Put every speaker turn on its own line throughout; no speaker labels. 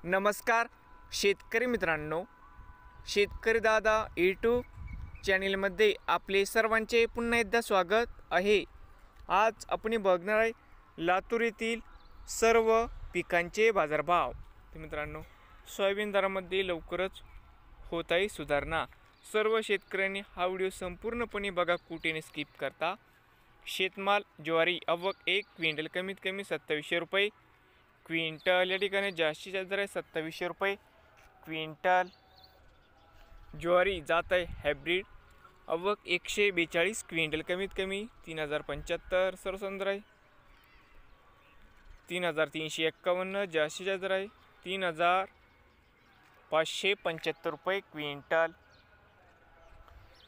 नमस्कार शेतकरी मित्रांनो, शेतकरी दादा यूट्यूब चॅनलमध्ये आपले सर्वांचे पुन्हा एकदा स्वागत आहे। आज आपण बघणार आहे लातूर येथील सर्व पिकांचे बाजारभाव। तर मित्रांनो, सोयाबीन दरामध्ये लवकरच होत आहे सुधारणा। सर्व शेतकऱ्यांनी हा व्हिडिओ संपूर्णपणे बघा, कुठेने स्किप करता। शेतमाल ज्वारी आवक 1 क्विंटल कमीत कमी 2700 रुपये क्विंटल, या ठिकाणी जास्तीत जास्त दर आहे 2700 रुपये क्विंटल। ज्वारी जात आहे हायब्रिड आवक 142 क्विंटल कमीत कमी 3075 सरसंदर आहे। 3351 जास्तीत जास्त दर आहे 3575 रुपये क्विंटल।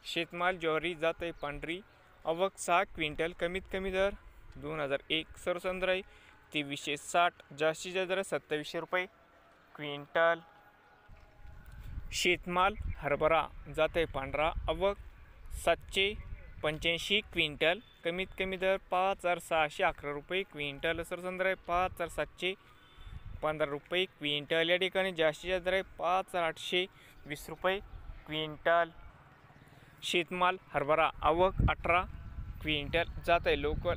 शेतमाल ज्वारी जात आहे पांढरी आवक 6 क्विंटल कमीत कमी दर 2001 सरसंदर आहे 2360 जास्तीत जास्त दर 2700 रुपये क्विंटल। शेतमाल हरभरा जात आहे पांढरा आवक 785 क्विंटल कमीत कमी दर 5611 रुपये क्विंटल सरसंदर आहे 5715 रुपये क्विंटल। या ठिकाणी जास्तीत जास्त दर आहे 5820 रुपये क्विंटल। शेतमाल हरभरा आवक 18 क्विंटल जात आहे लोकल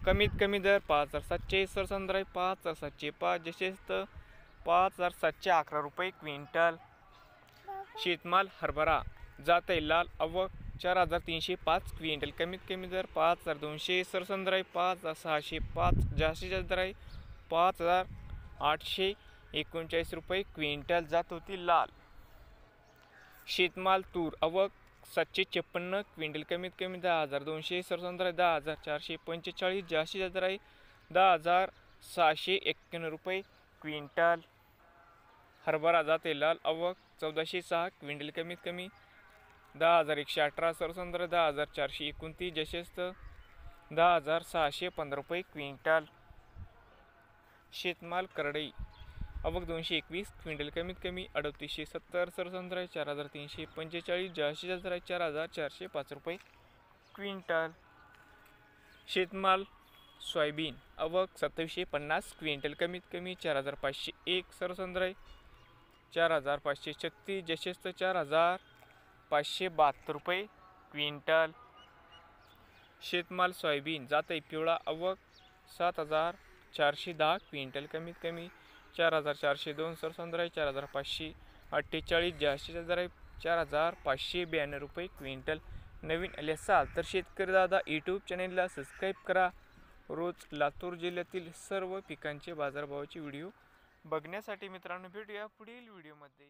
कमीत कमी दर 5700 सरसंदर आहे 5705 जसेच 5711 रुपये क्विंटल। शेतमाल हरभरा जात आहे लाल आवक 4305 क्विंटल कमीत कमी दर 5200 सरसंदर आहे 5605 जास्तीत जास्त दर आहे 5839 रुपये क्विंटल जात होती लाल। शेतमाल तूर आवक 756 क्विंटल कमीत कमी 10200 सरसंदर आहे 10445 जास्तीत जास्त दर आहे 10691 रुपये क्विंटल। हरभरा जाते लाल आवक 1406 क्विंटल कमीत कमी 10118 सरसंदर 10429 जसेच 10615 रुपये क्विंटल। शेतमाल करडई आवक 221 क्विंटल कमीत कमी 3870 सरसंदर आहे 4345 जास्तीत जास्त दर आहे 4405 रुपये क्विंटल। शेतमाल सोयाबीन आवक 2750 क्विंटल कमीत कमी 4501 सरसंदर आहे 4536 जसेच 4572 रुपये क्विंटल। शेतमाल सोयाबीन जात आहे पिवळा आवक 7410 क्विंटल कमीत कमी 4402 सरसंदर आहे 4548 जास्तीत जास्त दर आहे 4592 रुपये क्विंटल। नवीन आले असाल तर शेतकरी दादा यूट्यूब चॅनलला सबस्क्राईब करा। रोज लातूर जिल्ह्यातील सर्व पिकांचे बाजारभावाचे व्हिडिओ बघण्यासाठी मित्रांनो, भेटूया पुढील व्हिडिओमध्ये।